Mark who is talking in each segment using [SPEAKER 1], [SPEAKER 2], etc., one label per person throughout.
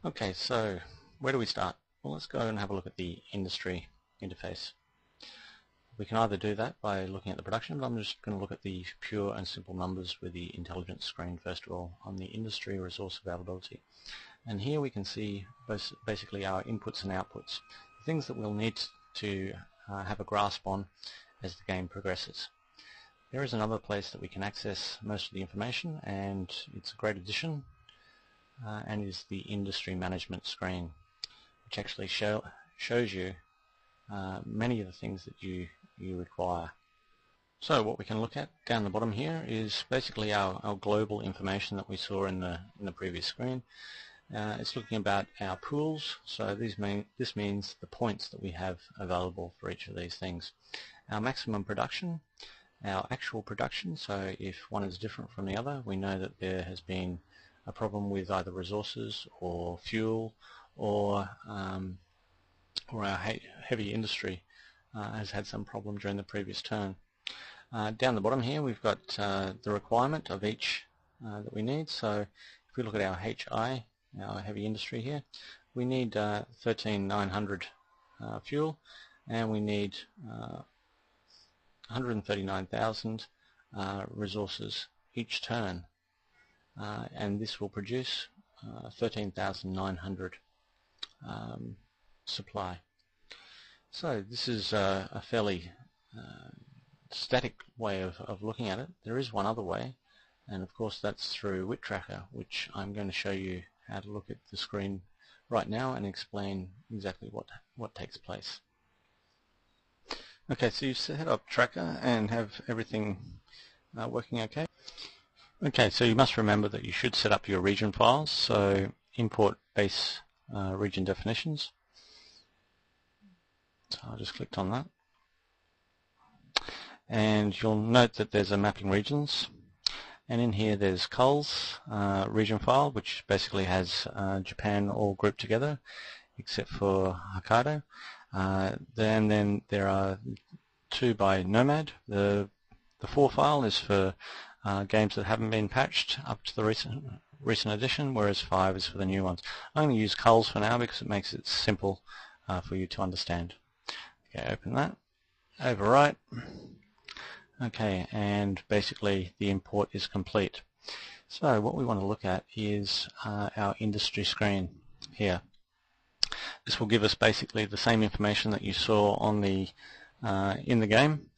[SPEAKER 1] Okay, so where do we start? Well, let's go and have a look at the industry interface. We can either do that by looking at the production, but I'm just going to look at the pure and simple numbers with the intelligence screen first of all on the industry resource availability. And here we can see basically our inputs and outputs, the things that we'll need to have a grasp on as the game progresses. There is another place that we can access most of the information, and it's a great addition, and is the industry management screen, which actually shows you many of the things that you require. So what we can look at down the bottom here is basically our global information that we saw in the previous screen. It's looking about our pools, so this means the points that we have available for each of these things. Our maximum production, our actual production, so if one is different from the other, we know that there has been a problem with either resources or fuel, or our heavy industry has had some problem during the previous turn. Down the bottom here we've got the requirement of each that we need. So if we look at our HI, our heavy industry here, we need 13,900 fuel, and we need 139,000 resources each turn, and this will produce 13,900 supply. So this is a fairly static way of looking at it. There is one other way, and of course that's through WitTracker, which I'm going to show you how to look at the screen right now and explain exactly what takes place. Okay, so you've set up Tracker and have everything working okay. Okay, so you must remember that you should set up your region files, so import base region definitions. So I just clicked on that, and you'll note that there's a mapping regions, and in here there's Cul's region file, which basically has Japan all grouped together except for Hokkaido. Then there are two by Nomad. The 4 file is for games that haven't been patched up to the recent edition, whereas 5 is for the new ones. I'm going to use Cul's for now because it makes it simple for you to understand. Okay, open that, overwrite. Okay, and basically the import is complete. So what we want to look at is our industry screen here. This will give us basically the same information that you saw on the in the game,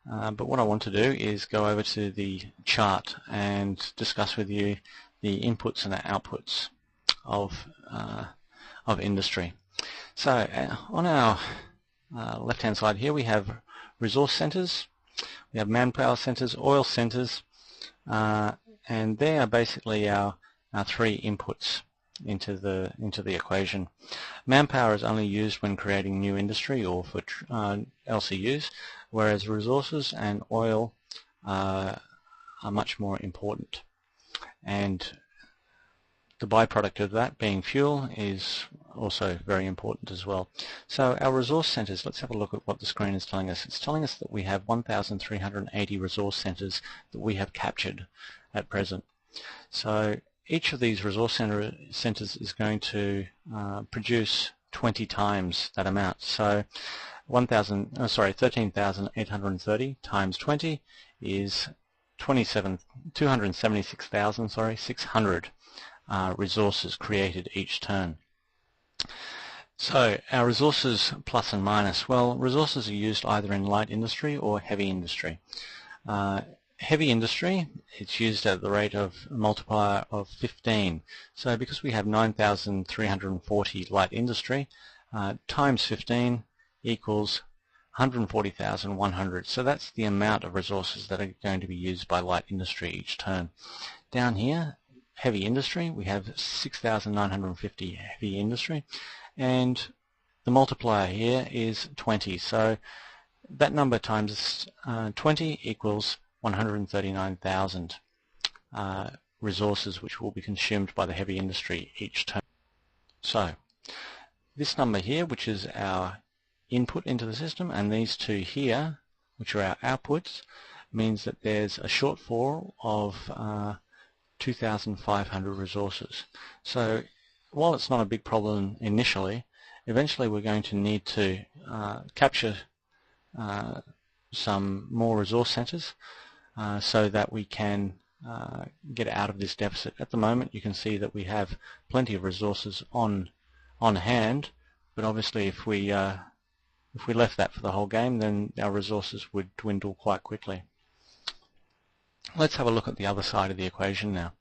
[SPEAKER 1] but what I want to do is go over to the chart and discuss with you the inputs and the outputs of industry. So on our left-hand side here we have resource centers, we have manpower centers, oil centers, and they are basically our 3 inputs into the equation. Manpower is only used when creating new industry or for LCUs, whereas resources and oil are much more important. And the byproduct of that being fuel is also very important as well. So our resource centers, let's have a look at what the screen is telling us. It's telling us that we have 1,380 resource centers that we have captured at present. So each of these resource centers is going to produce 20 times that amount. So 13,830 times 20 is 276,600 resources created each turn. So our resources plus and minus, well, resources are used either in light industry or heavy industry. Heavy industry, it's used at the rate of a multiplier of 15. So because we have 9,340 light industry, times 15 equals 140,100. So that's the amount of resources that are going to be used by light industry each turn. Down here, heavy industry, we have 6,950 heavy industry, and the multiplier here is 20. So that number times 20 equals 139,000 resources which will be consumed by the heavy industry each turn. So this number here, which is our input into the system, and these two here, which are our outputs, means that there's a shortfall of 2,500 resources. So while it's not a big problem initially, eventually we're going to need to capture some more resource centers so that we can get out of this deficit. At the moment you can see that we have plenty of resources on hand, but obviously if we left that for the whole game, then our resources would dwindle quite quickly. Let's have a look at the other side of the equation now.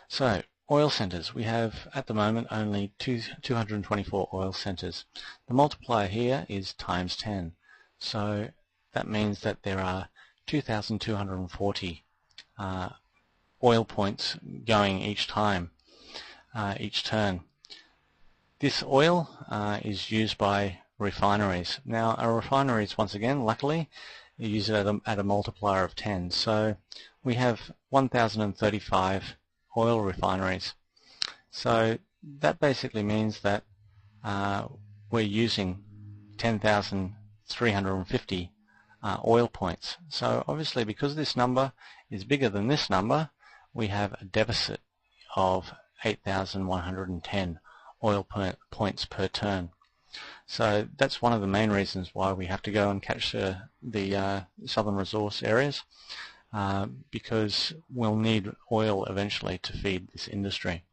[SPEAKER 1] So oil centers, we have at the moment only 224 oil centers. The multiplier here is times 10, so that means that there are 2,240 oil points going each time, each turn. This oil is used by refineries. Now our refineries, once again, luckily, use it at a multiplier of 10. So we have 1,035 oil refineries. So that basically means that we're using 10,350 oil points. So obviously, because this number is bigger than this number, we have a deficit of 8,110 oil points per turn. So that's one of the main reasons why we have to go and catch the southern resource areas, because we'll need oil eventually to feed this industry.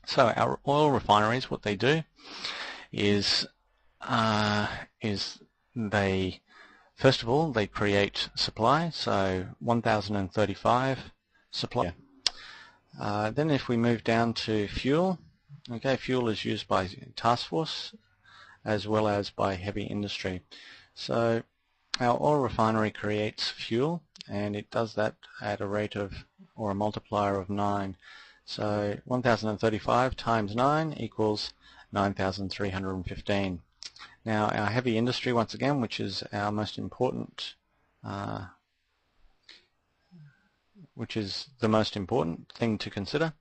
[SPEAKER 1] So our oil refineries, what they do is they, first of all, they create supply, so 1,035 supply. Then if we move down to fuel, okay, fuel is used by task force as well as by heavy industry. So our oil refinery creates fuel, and it does that at a rate of, or a multiplier of 9. So 1,035 times 9 equals 9,315. Now our heavy industry, once again, which is our most important, which is the most important thing to consider,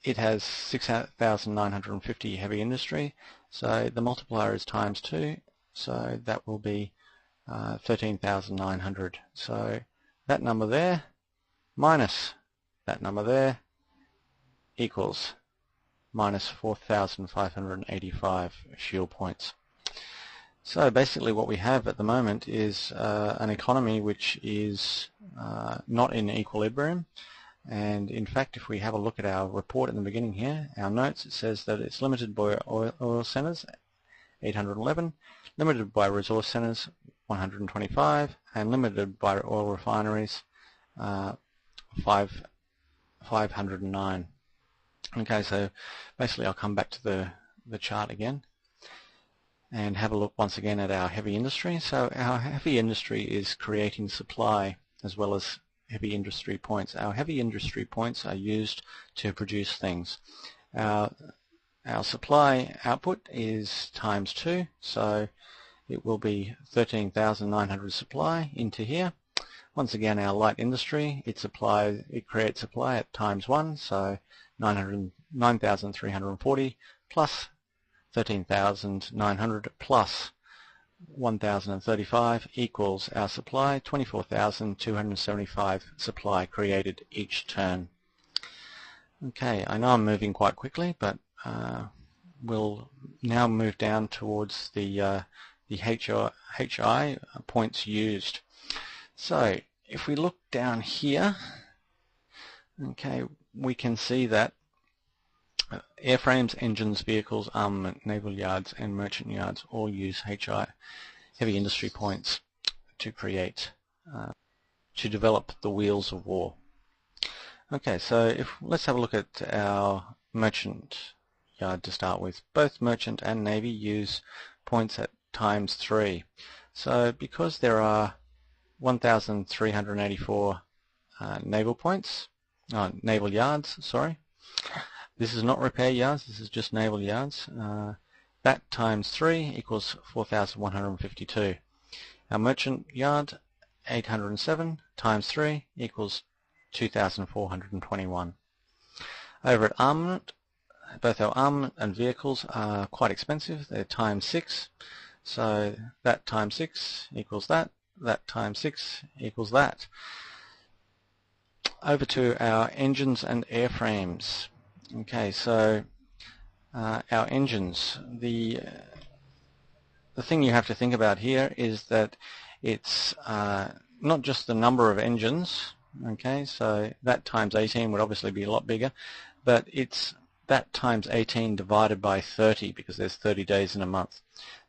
[SPEAKER 1] it has 6,950 heavy industry, so the multiplier is times 2, so that will be 13,900. So that number there minus that number there equals minus 4,585 fuel points. So basically what we have at the moment is an economy which is not in equilibrium. And in fact, if we have a look at our report in the beginning here, our notes, it says that it's limited by oil centers, 811, limited by resource centers, 125, and limited by oil refineries, 509. Okay, so basically I'll come back to the chart again and have a look once again at our heavy industry. So our heavy industry is creating supply as well as heavy industry points. Our heavy industry points are used to produce things. Our supply output is times 2, so it will be 13,900 supply into here. Once again, our light industry, it creates supply at times 1, so 9,340 plus 13,900 plus 1,035 equals our supply, 24,275 supply created each turn. Okay, I know I'm moving quite quickly, but we'll now move down towards the HI points used. So if we look down here, okay, we can see that airframes, engines, vehicles, armament, naval yards and merchant yards all use HI, heavy industry points, to create, to develop the wheels of war. Okay, so let's have a look at our merchant yard to start with. Both merchant and navy use points at times 3. So because there are 1,384 naval points, naval yards, sorry. This is not repair yards, this is just naval yards. That times 3 equals 4,152. Our merchant yard, 807, times 3 equals 2,421. Over at armament, both our armament and vehicles are quite expensive. They're times 6. So that times 6 equals that. That times 6 equals that. Over to our engines and airframes. Okay, so our engines. The thing you have to think about here is that it's not just the number of engines. Okay, so that times 18 would obviously be a lot bigger, but it's that times 18 divided by 30 because there's 30 days in a month.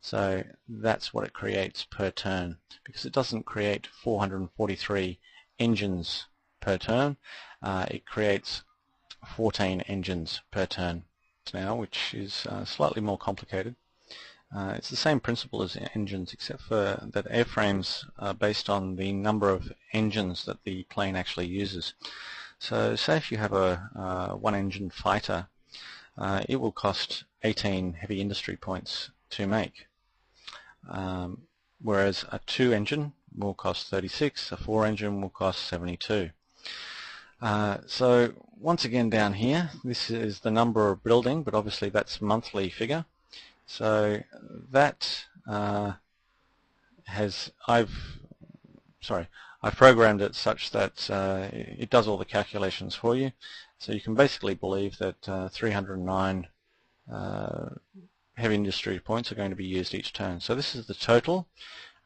[SPEAKER 1] So that's what it creates per turn, because it doesn't create 443 engines per turn. It creates 14 engines per turn now, which is slightly more complicated. It's the same principle as engines, except for that airframes are based on the number of engines that the plane actually uses. So say if you have a one-engine fighter, it will cost 18 heavy industry points to make, whereas a two-engine will cost 36, a four-engine will cost 72. So once again down here, this is the number of building, but obviously that's monthly figure. So that I've programmed it such that it does all the calculations for you. So you can basically believe that 309 heavy industry points are going to be used each turn. So this is the total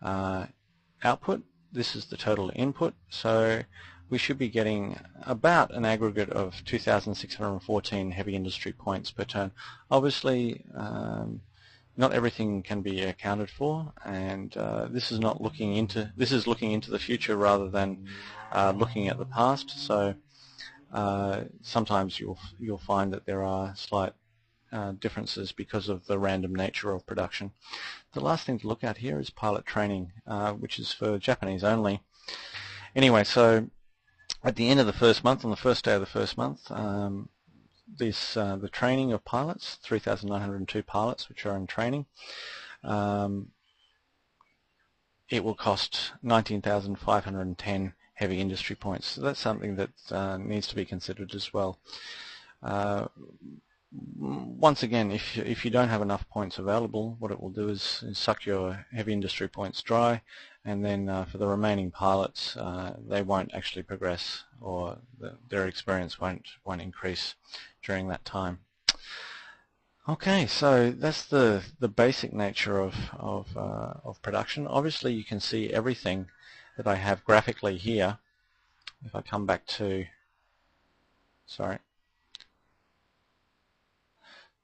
[SPEAKER 1] output. This is the total input. So we should be getting about an aggregate of 2,614 heavy industry points per turn. Obviously, not everything can be accounted for, and this is looking into the future rather than looking at the past. So sometimes you'll find that there are slight differences because of the random nature of production. The last thing to look at here is pilot training, which is for Japanese only. Anyway, so at the end of the first month, on the first day of the first month, the training of pilots, 3,902 pilots which are in training, it will cost 19,510 heavy industry points. So that's something that needs to be considered as well. Once again, if you don't have enough points available, what it will do is suck your heavy industry points dry, and then for the remaining pilots, they won't actually progress, or their experience won't increase during that time. Okay, so that's the basic nature of production. Obviously, you can see everything that I have graphically here. If I come back to,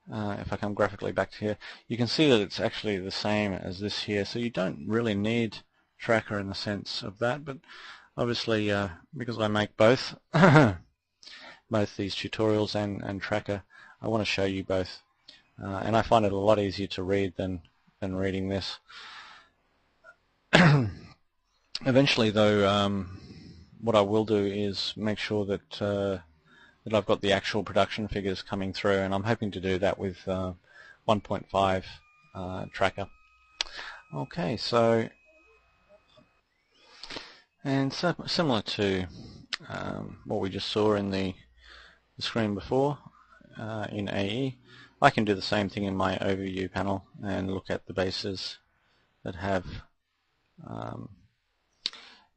[SPEAKER 1] if I come graphically back to here, you can see that it's actually the same as this here. So you don't really need Tracker in the sense of that, but obviously because I make both both these tutorials and Tracker, I want to show you both, and I find it a lot easier to read than reading this. Eventually though, what I will do is make sure that that I've got the actual production figures coming through, and I'm hoping to do that with 1.5 Tracker. Okay, so similar to what we just saw in the screen before in AE, I can do the same thing in my overview panel and look at the bases that have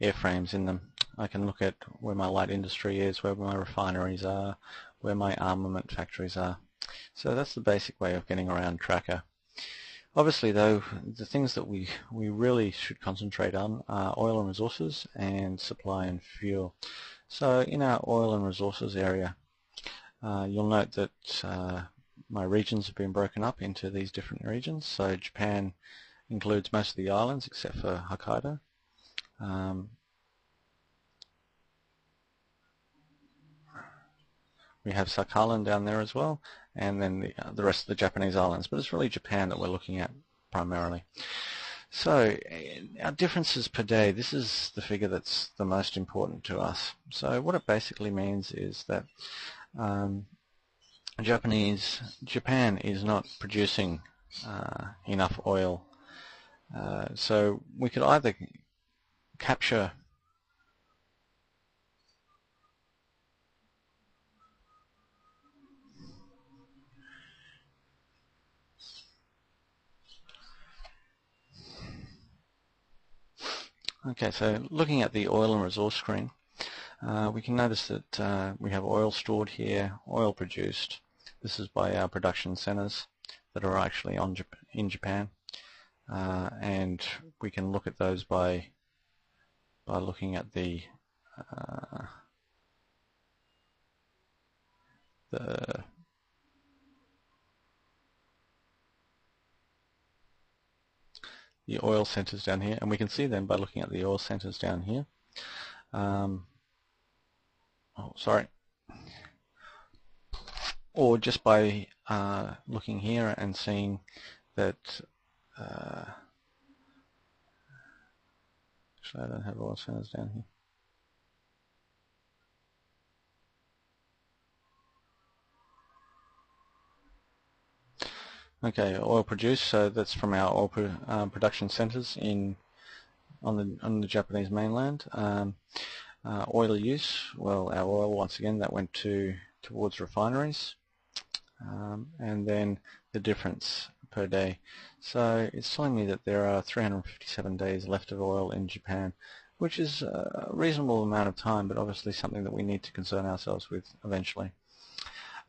[SPEAKER 1] airframes in them. I can look at where my light industry is, where my refineries are, where my armament factories are. So that's the basic way of getting around Tracker. Obviously though, the things that we really should concentrate on are oil and resources and supply and fuel. So in our oil and resources area, you'll note that my regions have been broken up into these different regions. So Japan includes most of the islands except for Hokkaido. We have Sakhalin down there as well, and then the rest of the Japanese islands, but it's really Japan that we're looking at primarily. So our differences per day, this is the figure that's the most important to us. So what it basically means is that Japan is not producing enough oil, so we could either capture Okay, so looking at the oil and resource screen, We can notice that we have oil stored here, oil produced. This is by our production centers that are actually in Japan, and we can look at those by looking at the oil centers down here, and we can see them by looking at the oil centers down here. Or just by looking here and seeing that actually I don't have oil centers down here. Okay, oil produced, so that's from our oil production centers on the Japanese mainland. Oil use, well, our oil, once again, that went towards refineries, and then the difference per day. So it's telling me that there are 357 days left of oil in Japan, which is a reasonable amount of time, but obviously something that we need to concern ourselves with eventually.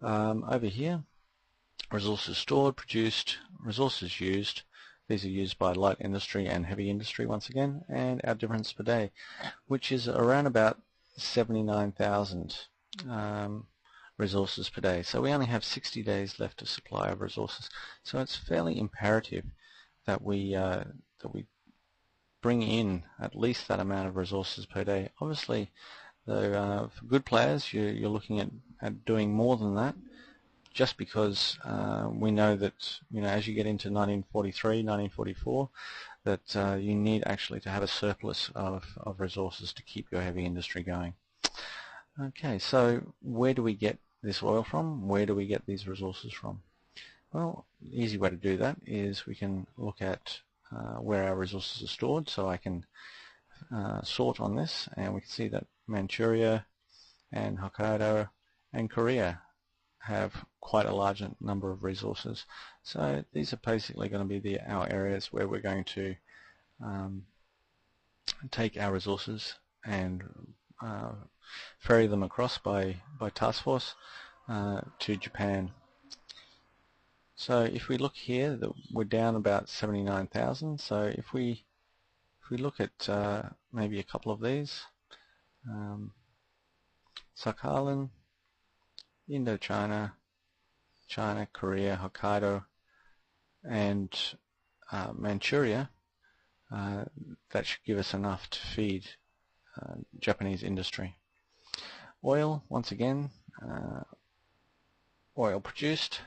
[SPEAKER 1] Over here, resources stored, produced, resources used. These are used by light industry and heavy industry once again, and our difference per day, which is around about 79,000 resources per day. So we only have 60 days left of supply of resources. So it's fairly imperative that we bring in at least that amount of resources per day. Obviously, though, for good players, you're looking at doing more than that, just because we know that, as you get into 1943, 1944, that you need actually to have a surplus of resources to keep your heavy industry going. Okay, so where do we get this oil from? Where do we get these resources from? Well, the easy way to do that is we can look at where our resources are stored. So I can sort on this, and we can see that Manchuria and Hokkaido and Korea have quite a large number of resources. So these are basically going to be our areas where we're going to take our resources and ferry them across by task force to Japan. So if we look here, we're down about 79,000. So if we look at maybe a couple of these, Sakhalin, Indochina, China, Korea, Hokkaido, and Manchuria, that should give us enough to feed Japanese industry. Oil, once again, oil produced.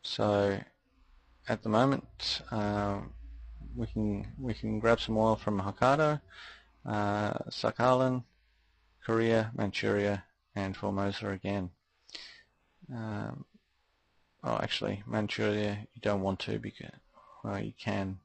[SPEAKER 1] So at the moment, we can grab some oil from Hokkaido, Sakhalin, Korea, Manchuria, and Formosa again. Actually, Manchuria you don't want to, because, well, you can,